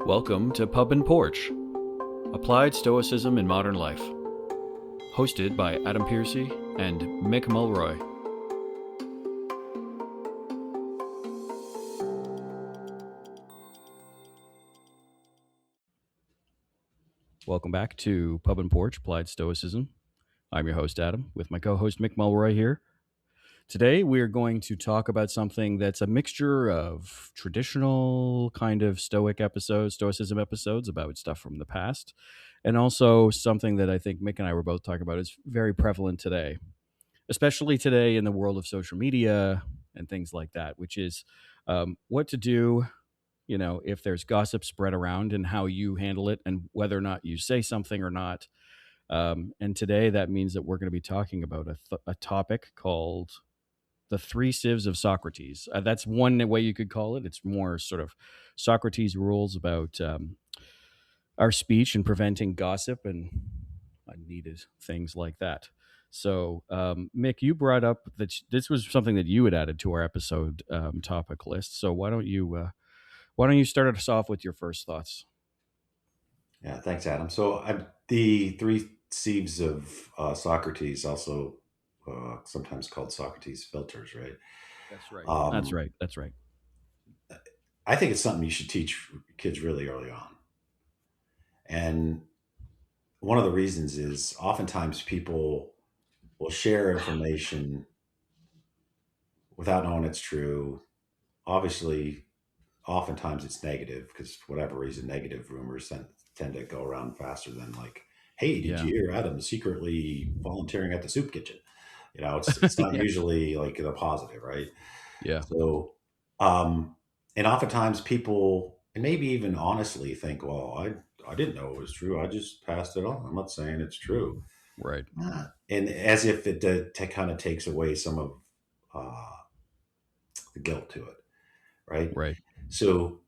Welcome to Pub and Porch, Applied Stoicism in Modern Life, hosted by Adam Piercy and Mick Mulroy. Welcome back to Pub and Porch, Applied Stoicism. I'm your host, Adam, with my co-host Mick Mulroy here. Today, we're going to talk about something that's a mixture of traditional kind of Stoicism episodes about stuff from the past, and also something that I think Mick and I were both talking about is very prevalent today, especially today in the world of social media and things like that, which is what to do, if there's gossip spread around and how you handle it and whether or not you say something or not. And today that means that we're going to be talking about a topic called the Three Sieves of Socrates. That's one way you could call it. It's more sort of Socrates' rules about our speech and preventing gossip and unneeded things like that. So, Mick, you brought up that this was something that you had added to our episode topic list. So why don't you start us off with your first thoughts? Yeah, thanks, Adam. So the Three Sieves of Socrates, also sometimes called Socrates filters, right? That's right. Um, That's right. I think it's something you should teach kids really early on. And one of the reasons is oftentimes people will share information without knowing it's true. Obviously, oftentimes it's negative because for whatever reason, negative rumors tend to go around faster than like, hey, did Yeah. you hear Adam secretly volunteering at the soup kitchen? It's not Yeah. usually like the positive, right? Yeah. So, and oftentimes people, and maybe even honestly think, well, I didn't know it was true. I just passed it on. I'm not saying it's true. Right. And as if it kind of takes away some of uh, the guilt to it, right? Right. So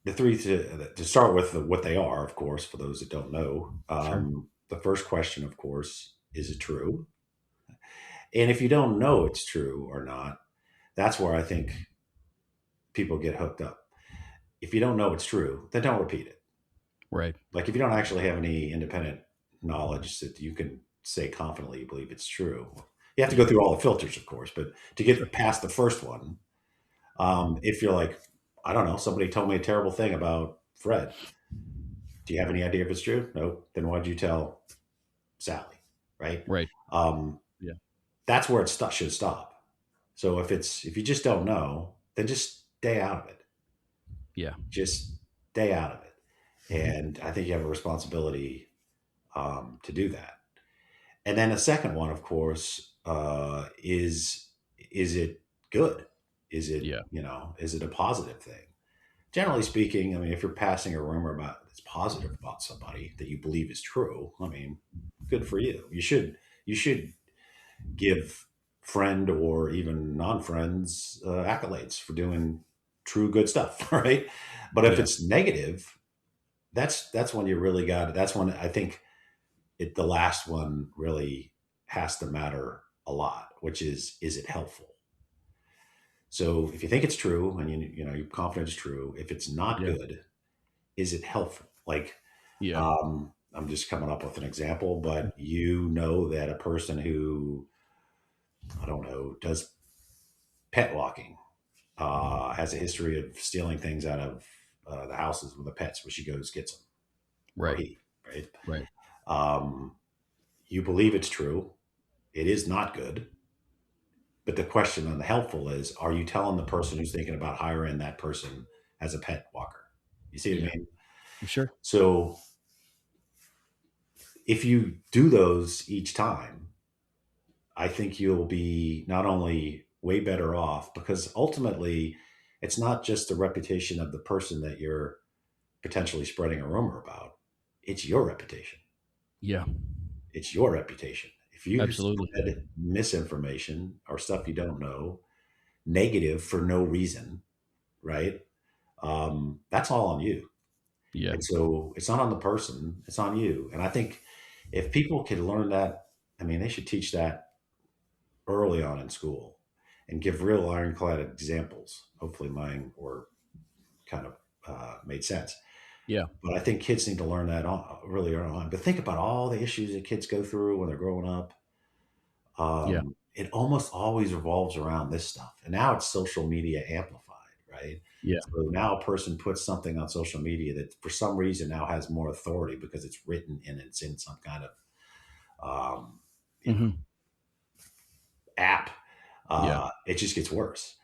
the three to start with what they are, of course, for those that don't know, Sure. the first question, of course, is it true? And if you don't know it's true or not, that's where I think people get hooked up. If you don't know it's true, then don't repeat it. Right. Like if you don't actually have any independent knowledge that you can say confidently you believe it's true, you have to go Yeah. through all the filters, of course. But to Sure. get past the first one, if you're like, I don't know, somebody told me a terrible thing about Fred. Do you have any idea if it's true? No. Then why'd you tell Sally? Right. Right. Um, Yeah. that's where should stop. So if you just don't know, then just stay out of it. Yeah. Just stay out of it. And I think you have a responsibility to do that. And then the second one, of course, is it good? Is it Yeah. is it a positive thing? Generally speaking, I mean, if you're passing a rumor about that's positive about somebody that you believe is true, I mean, good for you. You should give friend or even non-friends accolades for doing true good stuff, right? But if Yeah. it's negative, that's when you really got it. That's when I think the last one really has to matter a lot, which is it helpful? So if you think it's true and you're confident it's true, if it's not Yeah. good, is it helpful? Like, Yeah. I'm just coming up with an example, but you know that a person who, I don't know, does pet walking, has a history of stealing things out of the houses with the pets where she goes gets them, or Right. he, right? Right. Um, you believe it's true. It is not good. But the question on the helpful is, are you telling the person who's thinking about hiring that person as a pet walker? You see what Yeah. I mean? Sure. So if you do those each time, I think you'll be not only way better off because ultimately it's not just the reputation of the person that you're potentially spreading a rumor about, it's your reputation. Yeah. It's your reputation. If you Absolutely. spread misinformation or stuff you don't know, negative for no reason, right? That's all on you. Yeah. And so it's not on the person, it's on you. And I think if people could learn that, I mean, they should teach that early on in school and give real ironclad examples. Hopefully mine were kind of made sense. Yeah. But I think kids need to learn that really early on. But think about all the issues that kids go through when they're growing up. Yeah. It almost always revolves around this stuff. And now it's social media amplified, right? Yeah. So now a person puts something on social media that for some reason now has more authority because it's written and it's in some kind of, um, you know, Hmm. app. Yeah. It just gets worse,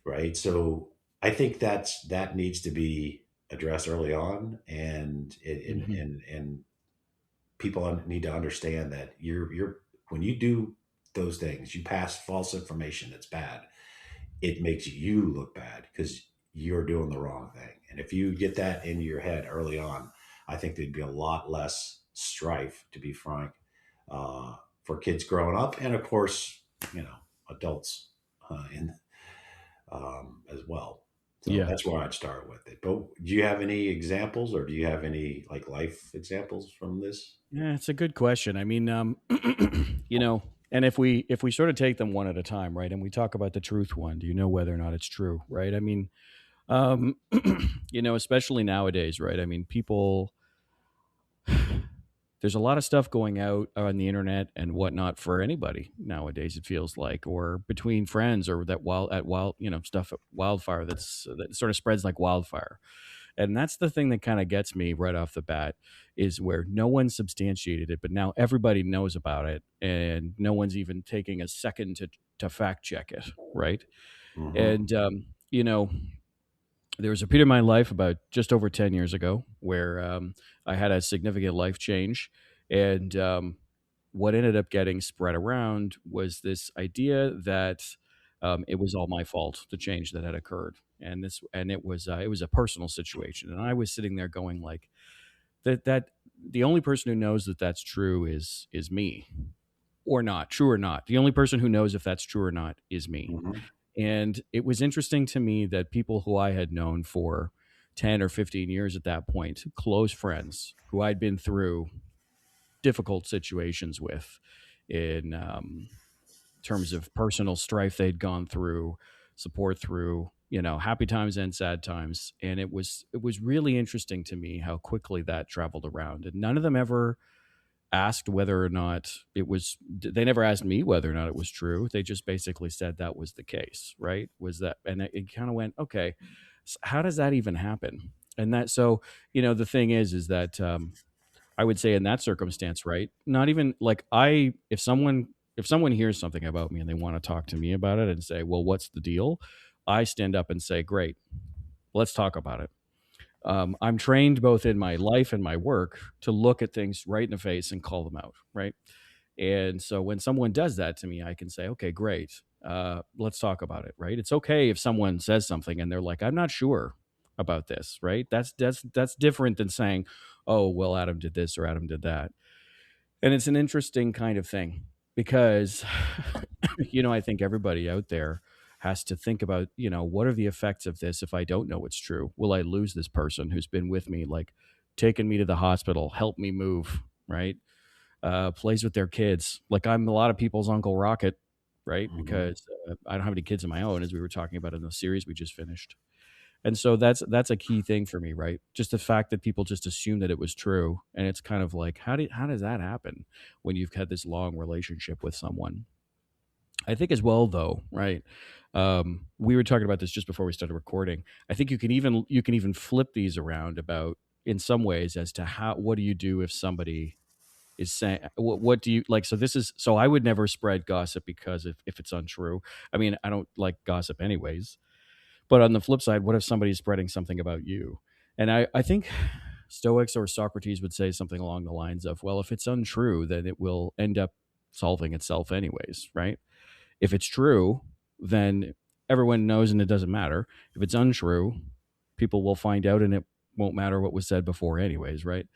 right? So I think that needs to be addressed early on, and Hmm. people need to understand that you're when you do those things, you pass false information that's bad. It makes you look bad because you're doing the wrong thing. And if you get that into your head early on, I think there'd be a lot less strife, to be frank, for kids growing up, and of course, adults in as well. So Yeah. that's where I'd start with it. But do you have any examples, or do you have any like life examples from this? Yeah, it's a good question. I mean, you know, and if we sort of take them one at a time, right, and we talk about the truth one, do you know whether or not it's true, right? I mean, um, especially nowadays, right? I mean, people, there's a lot of stuff going out on the internet and whatnot for anybody nowadays. It feels like, or between friends, or that stuff wildfire that sort of spreads like wildfire. And that's the thing that kind of gets me right off the bat, is where no one substantiated it, but now everybody knows about it, and no one's even taking a second to fact check it, right? Mm-hmm. And there was a period of my life about just over 10 years ago where I had a significant life change. And what ended up getting spread around was this idea that it was all my fault, the change that had occurred. And it was a personal situation. And I was sitting there going like, that the only person who knows that that's true is me, or not true or not. The only person who knows if that's true or not is me. Mm-hmm. And it was interesting to me that people who I had known for 10 or 15 years at that point, close friends who I'd been through difficult situations with in terms of personal strife they'd gone through, support through, happy times and sad times. And it was really interesting to me how quickly that traveled around. And none of them ever asked whether or not it was, they never asked me whether or not it was true. They just basically said that was the case, right? Was that, and it kind of went, okay, so how does that even happen? And that, so, the thing is that I would say in that circumstance, right? Not even like if someone hears something about me and they want to talk to me about it and say, well, what's the deal? I stand up and say, great, let's talk about it. I'm trained both in my life and my work to look at things right in the face and call them out, right? And so when someone does that to me, I can say, okay, great. Let's talk about it, right? It's okay if someone says something and they're like, I'm not sure about this, right? That's different than saying, oh, well, Adam did this or Adam did that. And it's an interesting kind of thing because, I think everybody out there has to think about, what are the effects of this if I don't know it's true? Will I lose this person who's been with me, like taking me to the hospital, help me move, right? Plays with their kids. Like I'm a lot of people's Uncle Rocket, right? Mm-hmm. Because I don't have any kids of my own, as we were talking about in the series we just finished. And so that's a key thing for me, right? Just the fact that people just assume that it was true, and it's kind of like, how does that happen when you've had this long relationship with someone? I think as well, though, right? We were talking about this just before we started recording. I think you can even flip these around about in some ways as to what do you do if somebody is saying what do you like, so I would never spread gossip because if it's untrue. I mean, I don't like gossip anyways, but on the flip side, what if somebody's spreading something about you? And I think Stoics or Socrates would say something along the lines of, well, if it's untrue, then it will end up solving itself anyways, right? If it's true, then everyone knows and it doesn't matter. If it's untrue, people will find out and it won't matter what was said before anyways, right?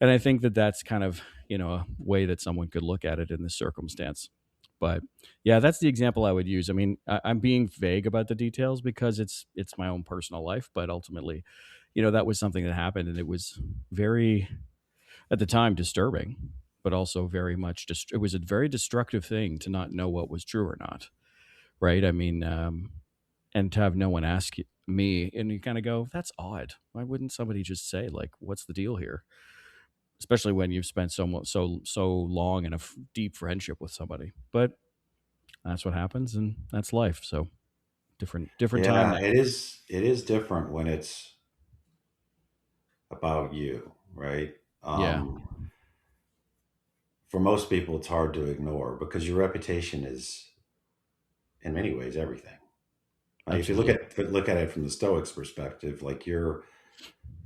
And I think that that's kind of, a way that someone could look at it in this circumstance. But yeah, that's the example I would use. I mean, I'm being vague about the details because it's my own personal life, but ultimately, that was something that happened, and it was very, at the time, disturbing, but also very much it was a very destructive thing to not know what was true or not, right? I mean, and to have no one ask you, me, and you kind of go, that's odd. Why wouldn't somebody just say, like, what's the deal here? Especially when you've spent so long in a deep friendship with somebody. But that's what happens, and that's life. So different time Yeah, now. it is different when it's about you, right? Yeah, For most people, it's hard to ignore because your reputation is, in many ways, everything. Like if you look absolutely. at it from the Stoics' perspective, like your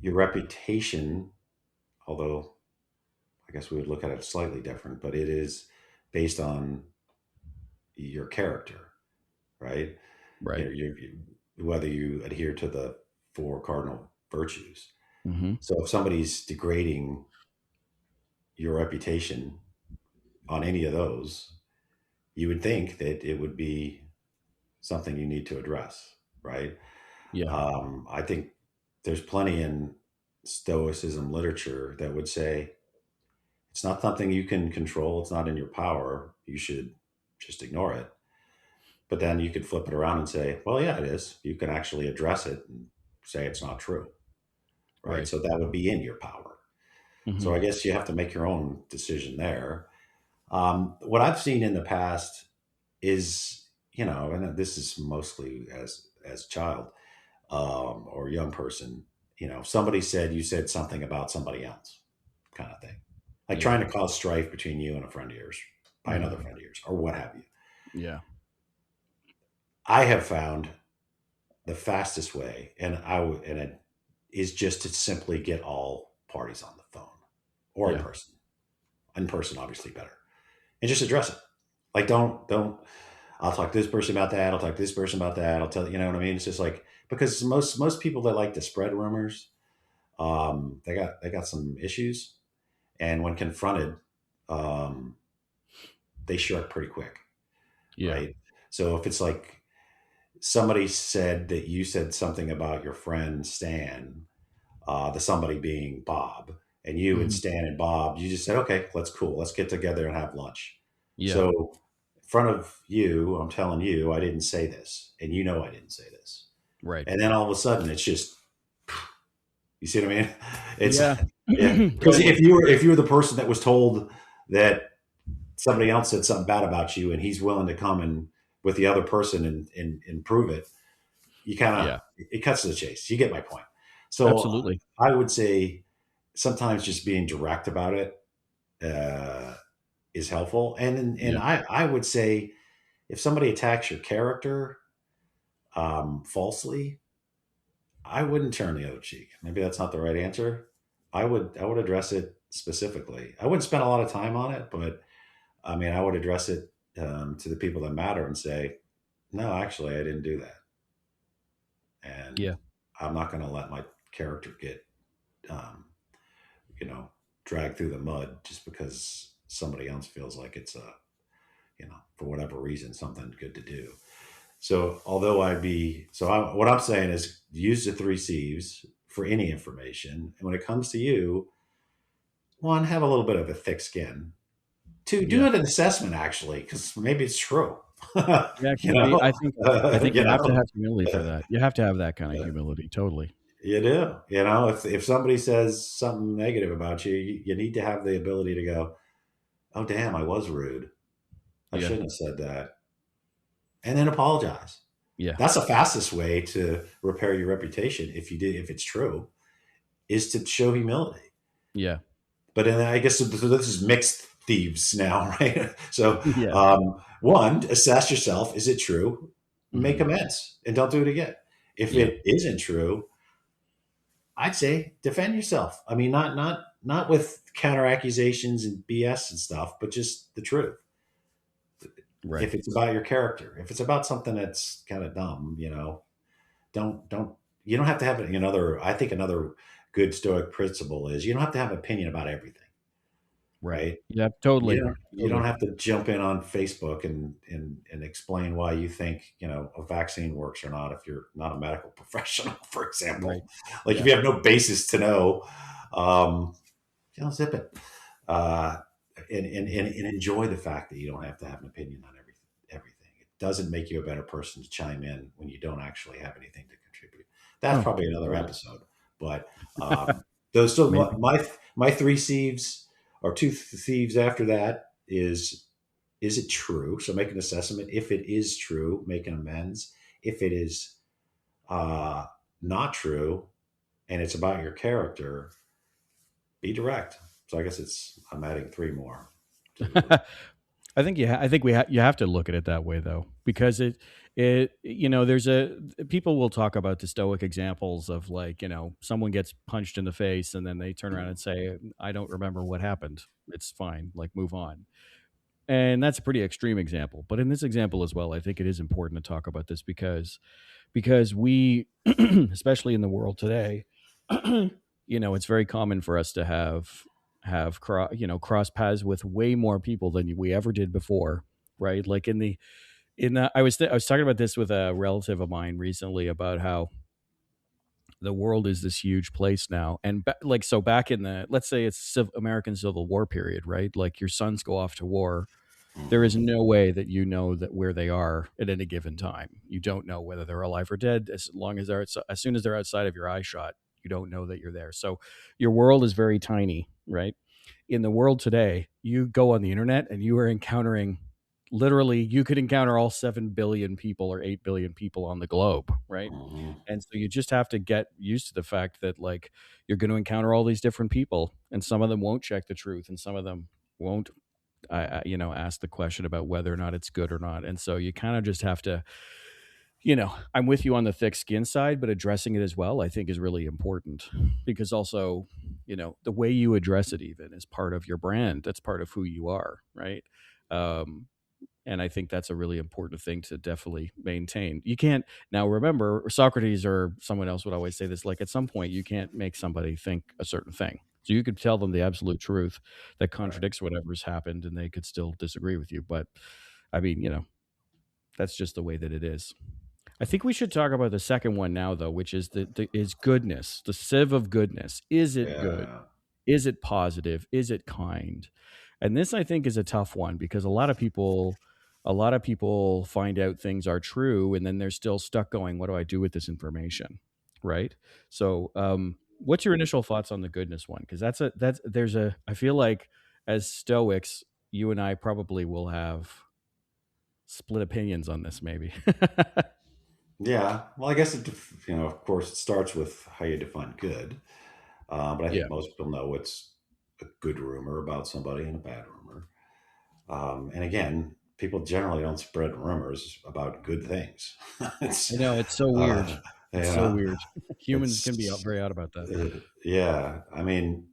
reputation, although I guess we would look at it slightly different, but it is based on your character, right? Right. Whether you adhere to the four cardinal virtues. Mm-hmm. So if somebody's degrading your reputation on any of those, you would think that it would be something you need to address, right? Yeah. I think there's plenty in Stoicism literature that would say it's not something you can control. It's not in your power. You should just ignore it. But then you could flip it around and say, well, yeah, it is. You can actually address it and say it's not true, right? Right. So that would be in your power. Mm-hmm. So I guess you have to make your own decision there. What I've seen in the past is, and this is mostly as a child or young person, somebody said you said something about somebody else, kind of thing, like Yeah. trying to cause strife between you and a friend of yours, by another Mm-hmm. friend of yours, or what have you. Yeah. I have found the fastest way, and it is just to simply get all parties on the phone or in Yeah. person. In person, obviously better, and just address it. Like don't. I'll talk to this person about that. I'll talk to this person about that. I'll tell you know what I mean. It's just like because most people that like to spread rumors, they got some issues, and when confronted, um, they shut pretty quick, Yeah. right? So if it's like somebody said that you said something about your friend Stan, the somebody being Bob, and you and Mm-hmm. Stan and Bob, you just said, okay, let's cool, let's get together and have lunch. Yeah. So in front of you, I'm telling you, I didn't say this, and you know I didn't say this, Right. and then all of a sudden it's just, you see what I mean? It's Yeah. yeah, because Totally. if you were the person that was told that somebody else said something bad about you, and he's willing to come and with the other person and prove it, you kind of Yeah. it cuts to the chase. You get my point. So Absolutely. I would say sometimes just being direct about it is helpful, and Yeah. I would say if somebody attacks your character falsely, I wouldn't turn the other cheek. Maybe that's not the right answer. I would address it specifically. I wouldn't spend a lot of time on it, but I mean I would address it to the people that matter and say, no, actually I didn't do that, and Yeah. I'm not going to let my character get um, you know, dragged through the mud just because somebody else feels like it's for whatever reason, something good to do. So, although what I'm saying is use the three sieves for any information. And when it comes to you, one, have a little bit of a thick skin. Two, do Yeah. an assessment actually, because maybe it's true. Yeah. It you could be. know, I think you you have to know, have humility for that. You have to have that kind of humility. Totally. you do. If somebody says something negative about you, you need to have the ability to go, "Oh, damn, I was rude. I Yeah. shouldn't have said that," and then apologize. Yeah. That's the fastest way to repair your reputation. If it's true, is to show humility. Yeah. But then I guess so this is mixed thieves now, right? So, Yeah. one, assess yourself. Is it true? Make Hmm. amends and don't do it again. If Yeah. it isn't true, I'd say defend yourself. I mean, not with counter accusations and BS and stuff, but just the truth. Right. If it's about your character, if it's about something that's kind of dumb, don't you don't have to have another. I think another good Stoic principle is you don't have to have an opinion about everything, Right. right? Yeah. You Totally. don't you don't Totally. have to jump in on Facebook and explain why you think a vaccine works or not if you're not a medical professional, for Right. example. Like if Yeah. you have no basis to know, um, zip it. Uh, and enjoy the fact that you don't have to have an opinion on everything. Everything. It doesn't make you a better person to chime in when you don't actually have anything to contribute. that's Oh, probably another weird. episode. But those so Maybe. my three sieves or two thieves after that is it true? So make an assessment. If it is true, make an amends. If it is uh, not true and it's about your character, be direct. So I guess I'm adding three more to the group. I think I think you have to look at it that way though, because there's people will talk about the stoic examples of like, someone gets punched in the face and then they turn around and say, I don't remember what happened. It's fine. Like, move on. And that's a pretty extreme example. But in this example as well, I think it is important to talk about this because we, especially in the world today, it's very common for us to cross paths with way more people than we ever did before, right? Like I was talking about this with a relative of mine recently about how the world is this huge place now, and like, so back in the, let's say it's American Civil War period, right? Like, your sons go off to war. There is Hmm. no way that that where they are at any given time. You don't know whether they're alive or dead. As soon as they're outside of your eye shot, you don't know that you're there. So your world is very tiny, right? In the world today, you go on the internet and you are encountering, literally, you could encounter all 7 billion people or 8 billion people on the globe, right? Hmm. And so you just have to get used to the fact that, like, you're going to encounter all these different people, and some of them won't check the truth and some of them won't ask the question about whether or not it's good or not. And so you kind of just have to, I'm with you on the thick skin side, but addressing it as well, I think, is really important, because also, the way you address it even is part of your brand. That's part of who you are, right? Um, and I think that's a really important thing to definitely maintain. You can't, now remember, Socrates or someone else would always say this, like, at some point you can't make somebody think a certain thing. So you could tell them the absolute truth that Right. contradicts whatever's happened and they could still disagree with you. But I mean, that's just the way that it is. I think we should talk about the second one now, though, which is is goodness, the sieve of goodness. Is it good? Yeah. Is it positive? Is it kind? And this, I think, is a tough one, because a lot of people find out things are true and then they're still stuck going, what do I do with this information? Right. So, what's your initial thoughts on the goodness one? Because I feel like, as Stoics, you and I probably will have split opinions on this, maybe. Yeah. Well, I guess of course, it starts with how you define good. But I Yeah. think most people know what's a good rumor about somebody and a bad rumor. And again, people generally don't spread rumors about good things. I it's, know, it's so weird. uh, you It's so know, weird. Humans can be it's, very odd about that. yeah. I mean,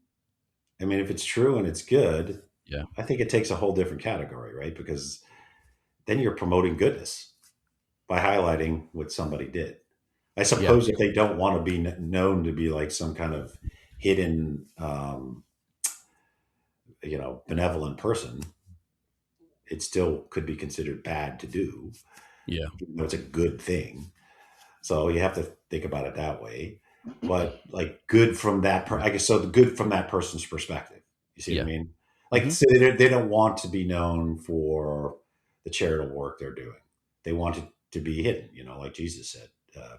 if it's true and it's good, Yeah. I think it takes a whole different category, right? Because then you're promoting goodness by highlighting what somebody did. I Yeah. suppose if they don't want to be known to be like some kind of hidden, benevolent person, it still could be considered bad to do, Yeah. even though it's a good thing. So you have to think about it that way. But like good from I guess so. The good from that person's perspective. You see what I Yeah. mean? Like, Hmm. say they don't want to be known for the charitable work they're doing. They want it to be hidden. Like Jesus said,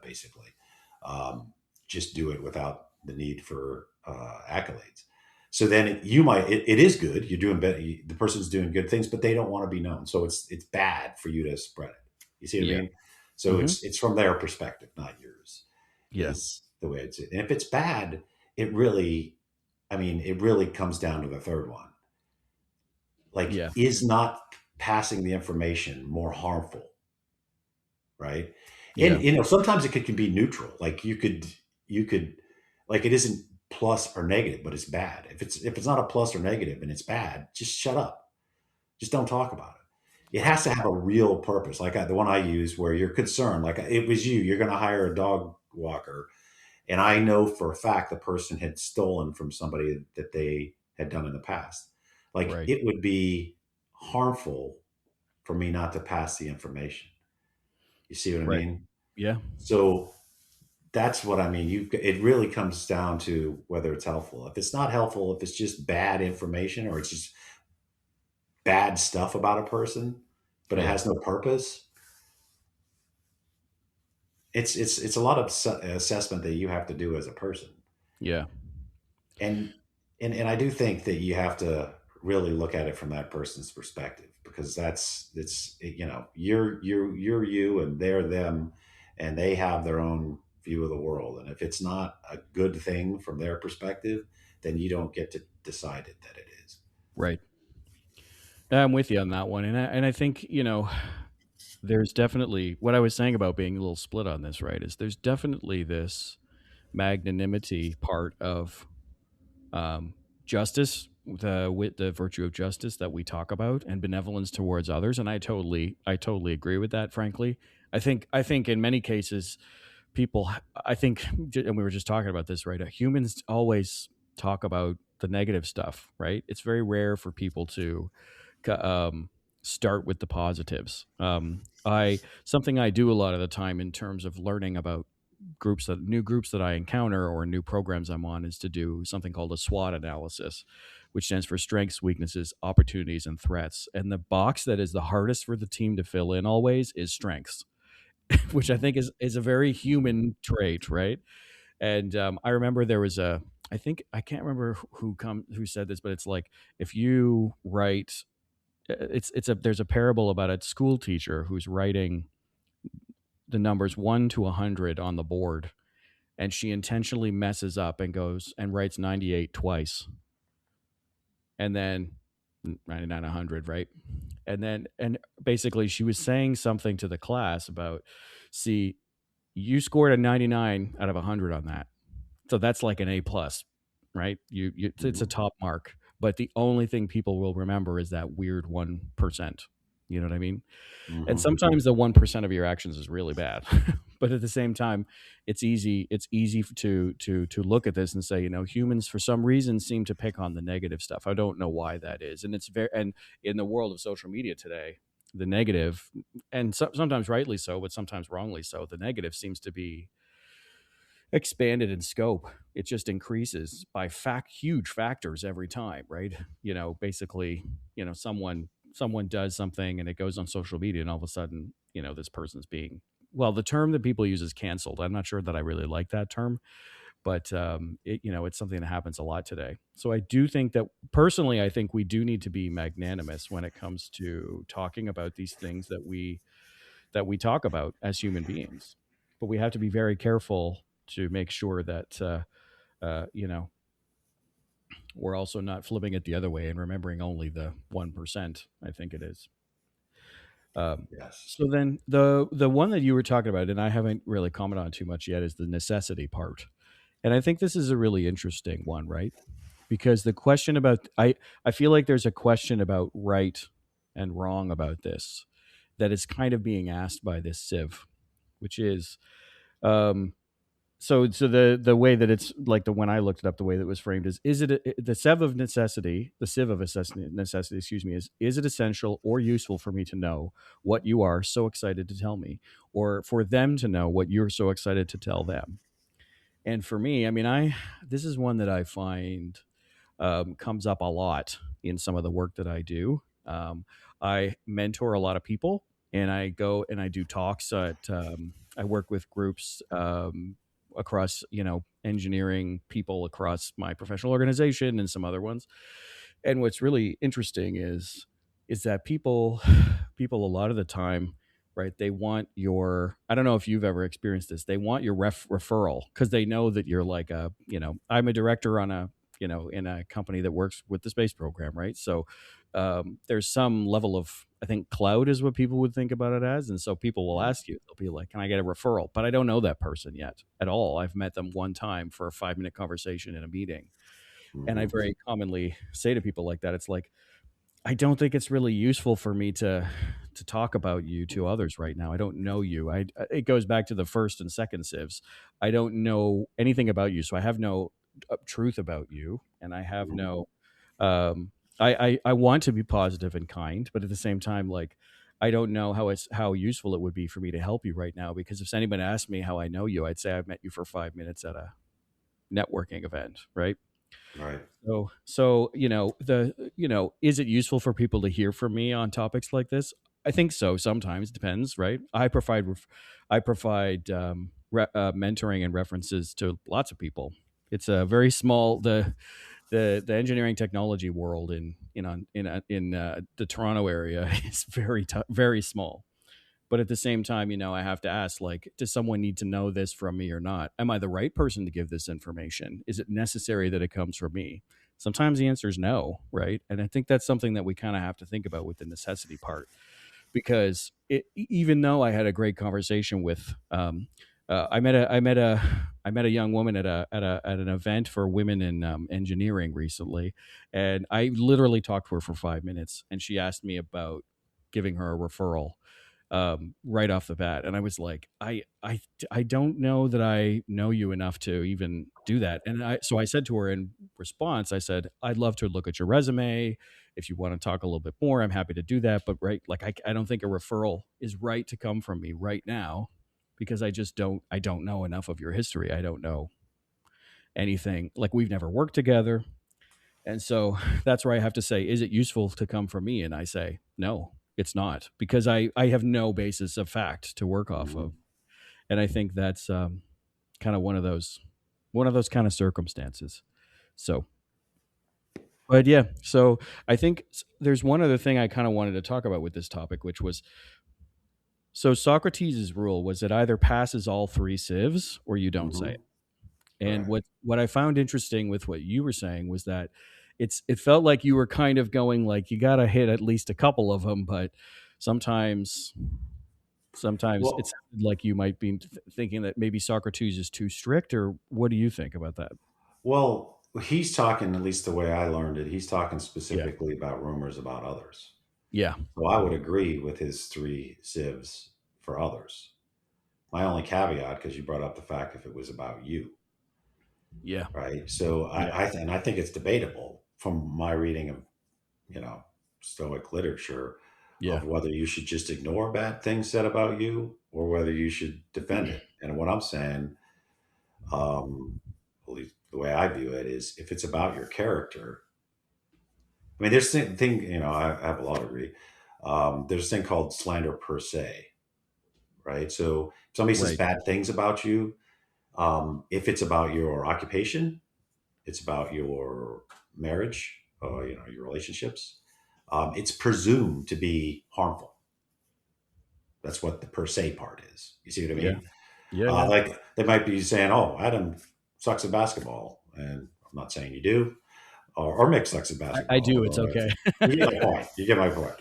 basically, um, just do it without the need for accolades. So then it is good. You're doing better. The person's doing good things, but they don't want to be known. So it's bad for you to spread it. You see what I Yeah. mean? So Hmm. it's from their perspective, not yours, Yeah. is the way it's. And if it's bad, it really comes down to the third one. Like, Yeah. is not passing the information more harmful, right? And Yeah. sometimes it can be neutral. Like you could like it isn't plus or negative, but it's bad. If it's not a plus or negative and it's bad, just shut up. Just don't talk about it. It Right. has to have a real purpose. Like the one I use, where you're concerned, like it was you're going to hire a dog walker, and I know for a fact the person had stolen from somebody that they had done in the past. Like, Right. it would be harmful for me not to pass the information. You see what I Right. mean? Yeah. So that's what I mean. It really comes down to whether it's helpful. If it's not helpful, if it's just bad information or it's just bad stuff about a person, but it Yeah. has no purpose, it's a lot of assessment that you have to do as a person. Yeah. And and I do think that you have to really look at it from that person's perspective, because it's you know, you're you and they're them, and they have their own view of the world. And if it's not a good thing from their perspective, then you don't get to decide it that it is. Right. I'm with you on that one, and I think there's definitely what I was saying about being a little split on this. Right? Is there's definitely this magnanimity part of um, justice, the virtue of justice that we talk about, and benevolence towards others, and I totally agree with that. Frankly, I think in many cases people, I think, and we were just talking about this, right? Humans always talk about the negative stuff, right? It's very rare for people to um, start with the positives. I Something I do a lot of the time in terms of learning about new groups that I encounter or new programs I'm on is to do something called a SWOT analysis, which stands for strengths, weaknesses, opportunities, and threats. And the box that is the hardest for the team to fill in always is strengths, which I Mhm. think is a very human trait, right? And I remember there was I think I can't remember who said this, but it's like if you write, it's a there's a parable about a school teacher who's writing the numbers 1 to 100 on the board, and she intentionally messes up and goes and writes 98 twice, and then 99, 100, right? And basically she was saying something to the class about, see, you scored a 99 out of 100 on that, so that's like an A plus, right? It's a Mhm. top mark, but the only thing people will remember is that weird 1%. You know what I mean? And Mhm. sometimes the 1% of your actions is really bad, but at the same time, it's easy to look at this and say, humans for some reason seem to pick on the negative stuff. I don't know why that is, and it's very and in the world of social media today, the negative, and sometimes rightly so, but sometimes wrongly so, the negative seems to be expanded in scope. It just increases by huge factors every time, right? Basically, someone does something and it goes on social media, and all of a sudden, this person's being, well, the term that people use is canceled. I'm not sure that I really like that term, but it's something that happens a lot today. So I do think that personally, I think we do need to be magnanimous when it comes to talking about these things that we talk about as human beings. But we have to be very careful to make sure that uh, you know we're also not flipping it the other way and remembering only the 1%. I think it is. Um, Yes. so then the one that you were talking about, and I haven't really commented on too much yet, is the necessity part. And I think this is a really interesting one, right? Because the question about I feel like there's a question about right and wrong about this that is kind of being asked by this sieve, which is um, so the way that it's like, the when I looked it up, the way that it was framed is it the sieve of necessity, excuse me, is it essential or useful for me to know what you are so excited to tell me, or for them to know what you're so excited to tell them? And for me, I mean, I this is one that I find comes up a lot in some of the work that I do. I mentor a lot of people, and I go and I do talks I work with groups across, engineering people across my professional organization and some other ones. And what's really interesting is that people a lot of the time, right, they want your, I don't know if you've ever experienced this, they want your referral because they know that you're like I'm a director on a, in a company that works with the space program, right? So there's some level of, I think, cloud is what people would think about it as, and so people will Mhm. ask you, they'll be like, can I get a referral? But I don't know that person yet at all. I've met them one time for a 5-minute conversation in a meeting. And I Mhm. very commonly say to people like that, it's like, I don't think it's really useful for me to talk about you to others right now. I don't know you. It goes back to the first and second sieves. I don't know anything about you, so I have no truth about you, and I have Mhm. no. I want to be positive and kind, but at the same time, like, I don't know how useful it would be for me to help you right now, because if anybody asked me how I know you, I'd say I've met you for 5 minutes at a networking event, right? Right. So is it useful for people to hear from me on topics like this? I think so. Sometimes depends, right? I provide mentoring and references to lots of people. It's a very small the engineering technology world in the Toronto area is very small. But at the same time, I have to ask, like, does someone need to know this from me or not? Am I the right person to give this information? Is it necessary that it comes from me? Sometimes the answer is no, right? And I think that's something that we kind of have to think about with the necessity part, because even though I had a great conversation with, I met a young woman at an event for women in engineering recently, and I literally talked to her for 5 minutes, and she asked me about giving her a referral right off the bat, and I was like, I don't know that I know you enough to even do that. And I said to her in response, I said, I'd love to look at your resume. If you want to talk a little bit more, I'm happy to do that. But right, like I don't think a referral is right to come from me right now, because I don't know enough of your history. I don't know anything. Like, we've never worked together. And so that's where I have to say, is it useful to come from me? And I say, no, it's not, because I have no basis of fact to work off Mhm. of. And I think that's kind of one of those kind of circumstances. So, but yeah, so I think there's one other thing I kind of wanted to talk about with this topic, which was, so Socrates' rule was it either passes all three sieves or you don't say it. Mhm. And Correct. what I found interesting with what you were saying was that it felt like you were kind of going like, you got to hit at least a couple of them, but sometimes it Well, sounded like you might be thinking that maybe Socrates is too strict, or what do you think about that? well, he's talking, at least the way I learned it, he's talking Yeah. specifically about rumors about others. Yeah. So I would agree with his three sieves for others. My only caveat, because you brought up the fact if it was about you, Yeah. right? So Yeah. and I think it's debatable from my reading of Stoic literature Yeah. of whether you should just ignore bad things said about you or whether you should defend it. And what I'm saying, at least the way I view it, is if it's about your character. I mean, there's thing I have a law degree. There's this thing called slander per se, right? So if somebody says Right. bad things about you, if it's about your occupation, it's about your marriage, your relationships. It's presumed to be harmful. That's what the per se part is. You see what I Yeah. mean? Yeah. Yeah. Like they might be saying, "Oh, Adam sucks at basketball," and I'm not saying you do, or Mick sucks at I basketball. do. It's Although okay. you get my point. You get my point.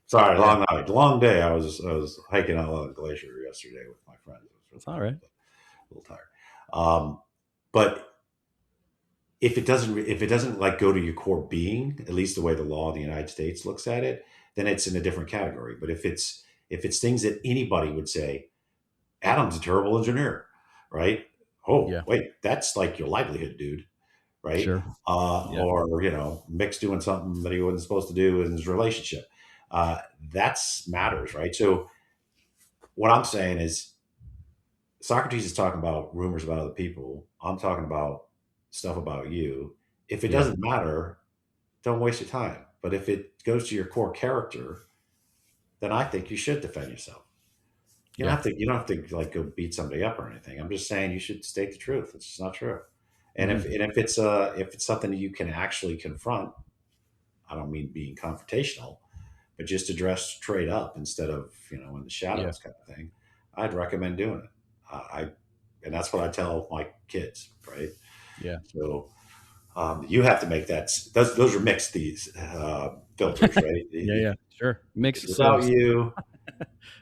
Sorry, Yeah. long night, long day. I was hiking out on the glacier yesterday with my friends. It was really It's all fun, right. but a little tired. But if it doesn't like go to your core being, at least the way the law of the United States looks at it, then it's in a different category. But if it's things that anybody would say, Adam's a terrible engineer, right? Oh, Yeah. wait, that's like your livelihood, dude, right? Sure. Yeah. Or Mick's doing something that he wasn't supposed to do in his relationship. That's matters, right? So what I'm saying is Socrates is talking about rumors about other people. I'm talking about stuff about you. If it Yeah. doesn't matter, don't waste your time. But if it goes to your core character, then I think you should defend yourself. Yeah. You don't have to like go beat somebody up or anything. I'm just saying you should state the truth. It's just not true. And if Hmm. and if it's something that you can actually confront, I don't mean being confrontational, but just address straight up instead of in the Yeah. shadows kind of thing. I'd recommend doing it. I and that's what I tell my kids, right? Yeah. So you have to make that. Those are mixed these filters, right? Yeah. Yeah. Sure. Is Mixed it about sieves. you?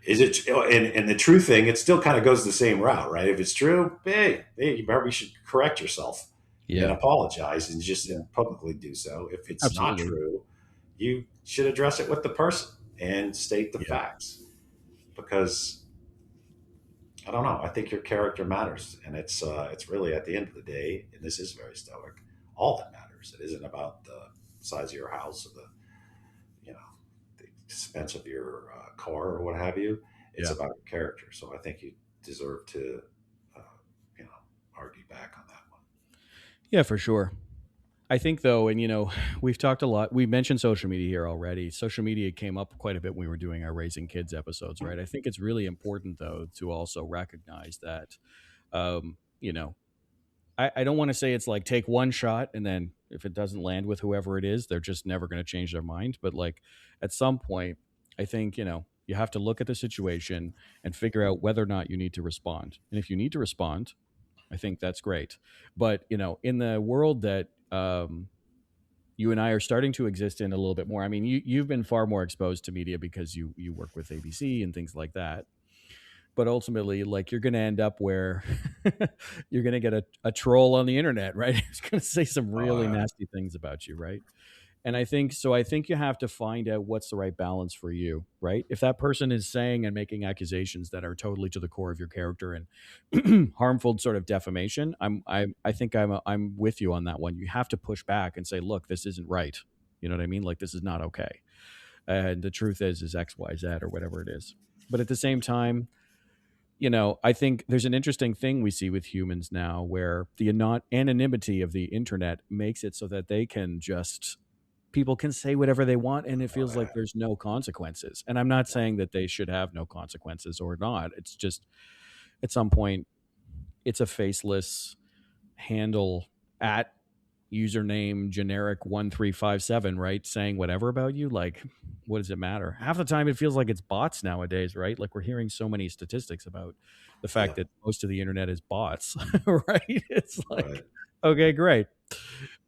Is it? And the true thing, it still kind of goes the same route, right? If it's true, hey, you probably should correct yourself and Yeah. apologize and just Yeah. publicly do so. If it's not Absolutely. true, you should address it with the person and state the Yeah. facts because I don't know. I think your character matters, and it's really at the end of the day, and this is very stoic. All that matters. It isn't about the size of your house or you know the expense of your car or what have you. It's Yeah. about your character. So I think you deserve to, uh, you know, argue back on that one. Yeah. For sure. I think though, and we've talked a lot. We mentioned social media here already. Social media came up quite a bit when we were doing our raising kids episodes, right? I think it's really important though to also recognize that, um, you know, I don't want to say it's like take one shot and then if it doesn't land with whoever it is, they're just never going to change their mind. But like at some point, I think, you have to look at the situation and figure out whether or not you need to respond. And if you need to respond, I think that's great. But, in the world that you and I are starting to exist in a little bit more, I mean, you've been far more exposed to media because you work with ABC and things like that, but ultimately like you're going to end up where you're going to get a troll on the internet, right? It's going to say some really Uh, nasty things about you, right? And I think you have to find out what's the right balance for you, right? If that person is saying and making accusations that are totally to the core of your character and harmful sort of defamation, I think I'm with you on that one. You have to push back and say, look, this isn't right. You know what I mean? Like this is not okay. And the truth is X, Y, Z or whatever it is. But at the same time, I think there's an interesting thing we see with humans now where the anonymity of the internet makes it so that they can just people can say whatever they want and it feels like uh, there's no consequences. And I'm not saying that they should have no consequences or not. It's just at some point it's a faceless handle at username generic 1357, right? Saying whatever about you, like what does it matter? Half the time it feels like it's bots nowadays, right? Like we're hearing so many statistics about the fact yeah, that most of the internet is bots, right? It's like right. okay, great.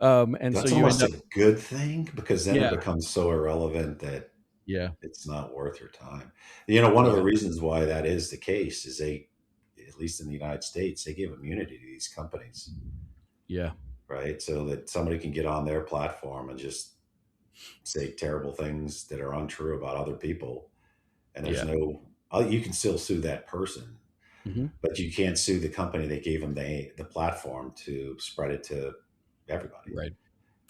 And so That's you end almost up a good thing because then it yeah, becomes so irrelevant that yeah, it's not worth your time. One of the yeah, reasons why that is the case is at least in the United States, they give immunity to these companies, yeah, right? So that somebody can get on their platform and just say terrible things that are untrue about other people. And there's yeah. you can still sue that person, Hmm. but you can't sue the company that gave them the platform to spread it to everybody. Right.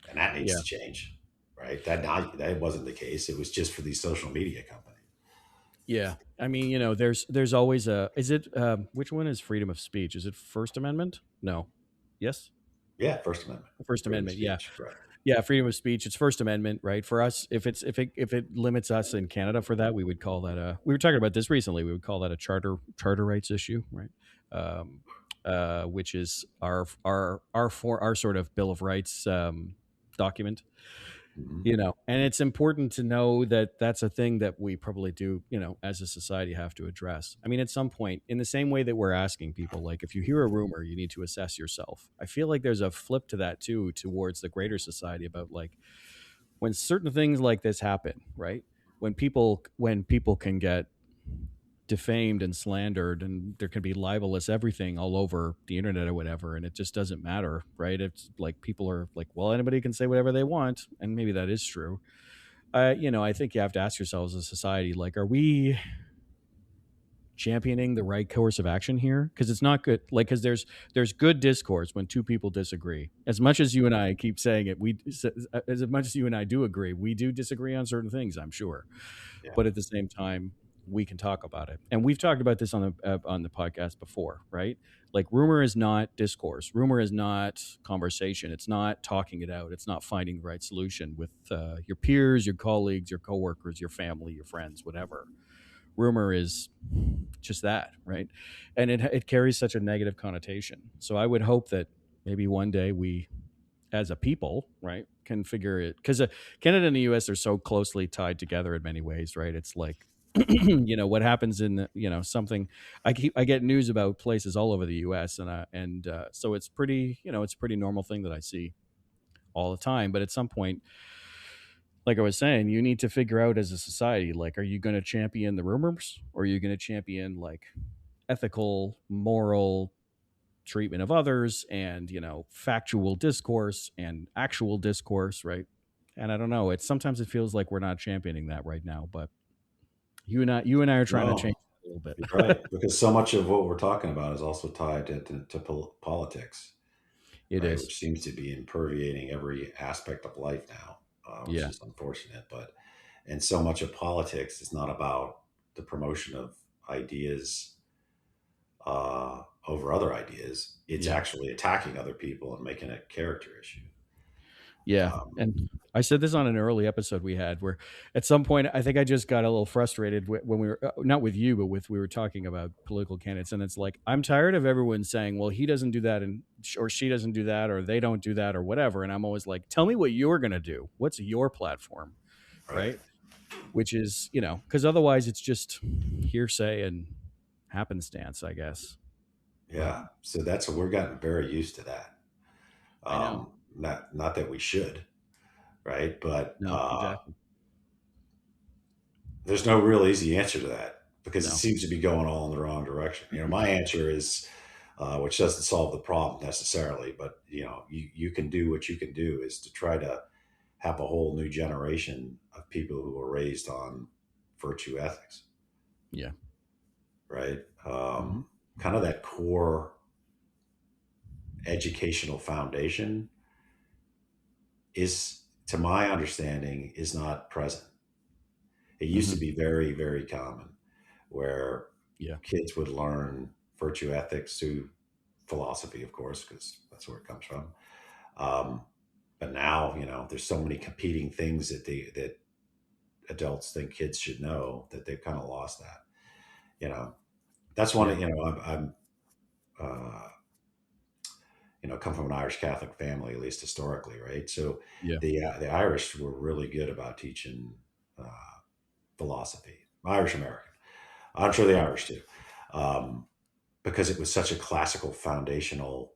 And that needs Yeah. to change, right? That wasn't the case. It was just for these social media companies. Yeah. I mean, there's always is it which one is freedom of speech? Is it First Amendment? No. Yes? Yeah, First Amendment, First freedom of Amendment. Yeah. speech, right? Yeah, freedom of speech. It's First Amendment, right? For us, if it limits us in Canada for that, we would call that a. We were talking about this recently. We would call that a charter rights issue, right? Um, which is our sort of Bill of Rights document. Hmm. And it's important to know that that's a thing that we probably do, as a society have to address. I mean, at some point, in the same way that we're asking people, like if you hear a rumor, you need to assess yourself. I feel like there's a flip to that too, towards the greater society about like when certain things like this happen, right? When people can get defamed and slandered and there can be libelous everything all over the internet or whatever and it just doesn't matter, right? It's like people are like, well, anybody can say whatever they want, and maybe that is true. I think you have to ask yourselves as a society, like, are we championing the right course of action here? Because it's not good. Like, because there's good discourse when two people disagree. As much as you and I keep saying it, as much as you and I do agree, we do disagree on certain things, I'm sure. Yeah. But at the same time, we can talk about it, and we've talked about this on the podcast before, right? Like, rumor is not discourse. Rumor is not conversation. It's not talking it out. It's not finding the right solution with your peers, your colleagues, your coworkers, your family, your friends, whatever. Rumor is just that, right? And it carries such a negative connotation. So I would hope that maybe one day we, as a people, right, can figure it, because Canada and the U.S. are so closely tied together in many ways, right? It's like what happens in something. I get news about places all over the U.S. and so it's a pretty normal thing that I see all the time. But at some point, like I was saying, you need to figure out as a society, like, are you going to champion the rumors or are you going to champion like ethical, moral treatment of others and, factual discourse and actual discourse, right? And I don't know. It's sometimes it feels like we're not championing that right now, but you and I are trying to change No, that a little you're bit. right. Because so much of what we're talking about is also tied to politics, It right? is. Which seems to be imperviating every aspect of life now, which Yeah. is unfortunate. And so much of politics is not about the promotion of ideas over other ideas. It's Yeah. actually attacking other people and making a character issue. Yeah. Um, And I said this on an early episode we had where at some point I think I just got a little frustrated when we were not with you, but with we were talking about political candidates. And it's like, I'm tired of everyone saying, well, he doesn't do that and or she doesn't do that or they don't do that or whatever. And I'm always like, tell me what you're going to do. What's your platform? right. Right. Which is, because otherwise it's just hearsay and happenstance, I guess. But Yeah. So we're gotten very used to that. I know. Not that we should, right? But No, exactly. there's no real easy answer to that because it No. seems to be going all in the wrong direction. My answer is, which doesn't solve the problem necessarily, but you can do what you can do is to try to have a whole new generation of people who were raised on virtue ethics, Yeah. right? Hmm. Kind of that core educational foundation is, to my understanding, is not present. It used to Hmm. be very, very common where Yeah. kids would learn virtue ethics through philosophy, of course, because that's where it comes from. Um, but now, there's so many competing things that adults think kids should know that they've kind of lost that. You know, that's one. Yeah. I'm uh, come from an Irish Catholic family, at least historically, right? So Yeah. the Irish were really good about teaching uh, philosophy. Irish American, I'm sure the Irish too, um, because it was such a classical foundational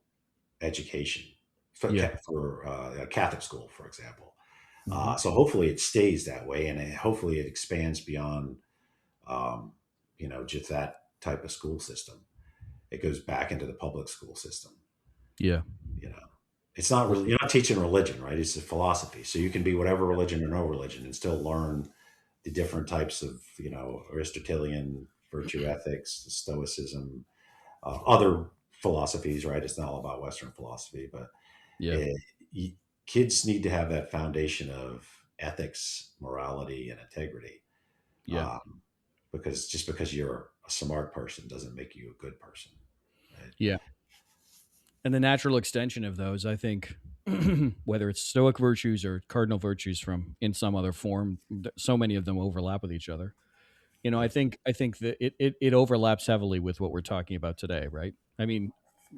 education Yeah. for a Catholic school, for example. Hmm. So hopefully it stays that way, and hopefully it expands beyond, um, just that type of school system. It goes back into the public school system. Yeah. You know, it's not Well, really, you're not teaching religion, right? It's a philosophy. So you can be whatever religion or no religion and still learn the different types of, Aristotelian virtue ethics, Stoicism, other philosophies, right? It's not all about Western philosophy, but yeah. it, y- kids need to have that foundation of ethics, morality, and integrity. Yeah. Um, because just because you're a smart person doesn't make you a good person, right? Yeah. And the natural extension of those, I think, whether it's Stoic virtues or cardinal virtues from in some other form, so many of them overlap with each other. I Right. think that it overlaps heavily with what we're talking about today, right? I mean,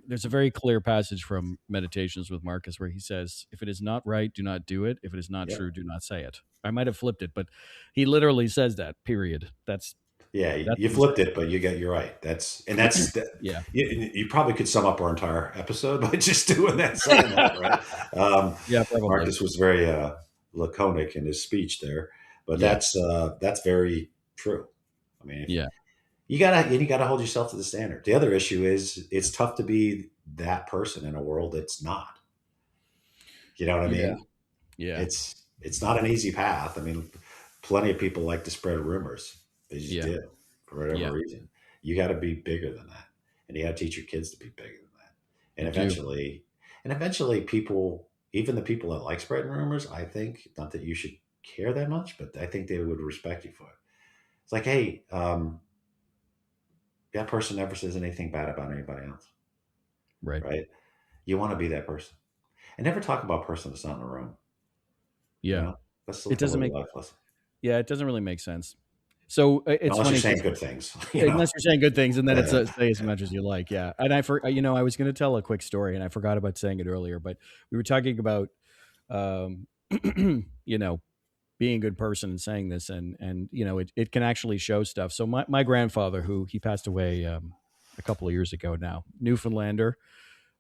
there's a very clear passage from Meditations with Marcus where he says, "If it is not right, do not do it. If it is not Yeah. true, do not say it." I might have flipped it, but he literally says that. Period. Yeah, That's you what he's flipped saying. it, but you're right. That's Yeah. you probably could sum up our entire episode by just doing that, saying that, right? Um, Yeah. Probably. Marcus was very laconic in his speech there, but Yeah. that's very true. I mean, if Yeah. you gotta hold yourself to the standard. The other issue is it's tough to be that person in a world that's not. You know what I Yeah. mean? Yeah. It's not an easy path. I mean, plenty of people like to spread rumors. They just Yeah. do for whatever Yeah. reason. You got to be bigger than that, and you got to teach your kids to be bigger than that. You And do. eventually, people, even the people that like spreading rumors, I think not that you should care that much, but I think they would respect you for it. It's like, hey, that person never says anything bad about anybody else, Right. right? You want to be that person, and never talk about a person that's not in the room. You Yeah. know, that's It like a doesn't little make. life lesson. Yeah. It doesn't really make sense. So it's Unless you're funny saying because good things, unless you're saying good things, and then it's Uh, say as much as you like. Yeah. And I was going to tell a quick story, and I forgot about saying it earlier, but we were talking about, um, you know, being a good person and saying this, and it can actually show stuff. So my grandfather, who he passed away a couple of years ago now, Newfoundlander,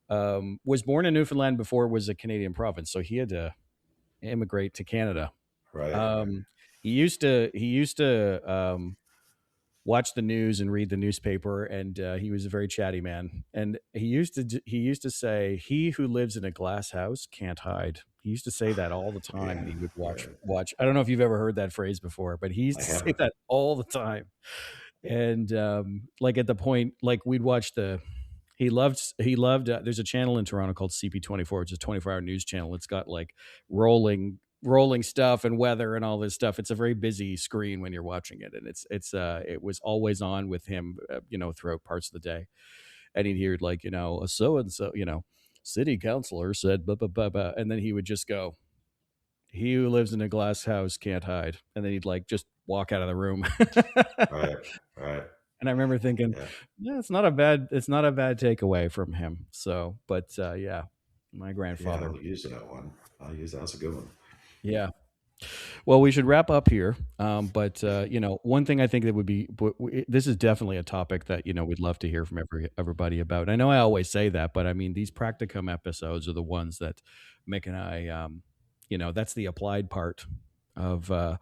was born in Newfoundland before it was a Canadian province, so he had to immigrate to Canada. right, right. Um, he used to watch the news and read the newspaper, and he was a very chatty man. And he used to say, "He who lives in a glass house can't hide." He used to say that all the time, Yeah, and he would yeah. watch. I don't know if you've ever heard that phrase before, but he used I to say haven't. that all the time. And like at the point, like we'd watch the. He loved. There's a channel in Toronto called CP24, which is a 24-hour news channel. It's got like rolling stuff and weather and all this stuff. It's a very busy screen when you're watching it, and it was always on with him, throughout parts of the day. And he'd hear like, a so and so, city councilor said blah blah blah blah, and then he would just go. he who lives in a glass house can't hide. And then he'd like just walk out of the room. Right. Right. And I remember thinking, Yeah. yeah, it's not a bad takeaway from him. So, but yeah, my Yeah. grandfather. I'll use that one. I'll use that. That's a good one. Yeah. Well, we should wrap up here. But one thing I think that would be, this is definitely a topic that we'd love to hear from everybody about. I know I always say that, but I mean these practicum episodes are the ones that Mick and I, that's the applied part of the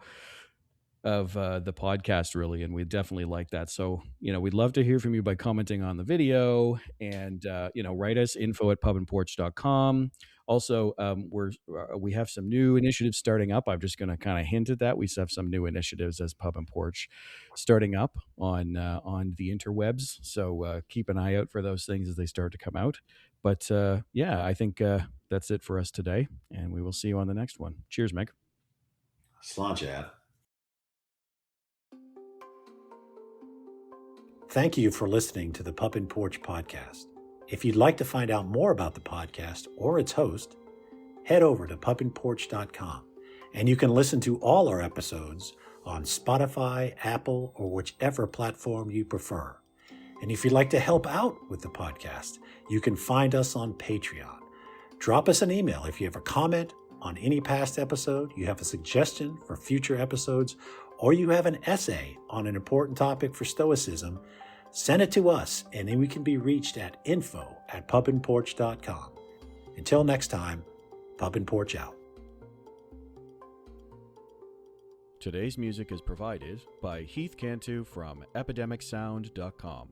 podcast, really, and we definitely like that. So we'd love to hear from you by commenting on the video, and write us info@pubandporch.com. Also, we have some new initiatives starting up. I'm just going to kind of hint at that. We have some new initiatives as Pub and Porch starting up on the interwebs, so keep an eye out for those things as they start to come out. But yeah, I think that's it for us today, and we will see you on the next one. Cheers, Mick. Sláinte, Chad. Thank you for listening to the Pub and Porch podcast. If you'd like to find out more about the podcast or its host, head over to pubandporch.com, and you can listen to all our episodes on Spotify, Apple, or whichever platform you prefer. And if you'd like to help out with the podcast, you can find us on Patreon. Drop us an email if you have a comment on any past episode, you have a suggestion for future episodes, or you have an essay on an important topic for Stoicism. Send it to us, and then we can be reached at info@pubandporch.com. Until next time, Pub and Porch out. Today's music is provided by Heath Cantu from epidemicsound.com.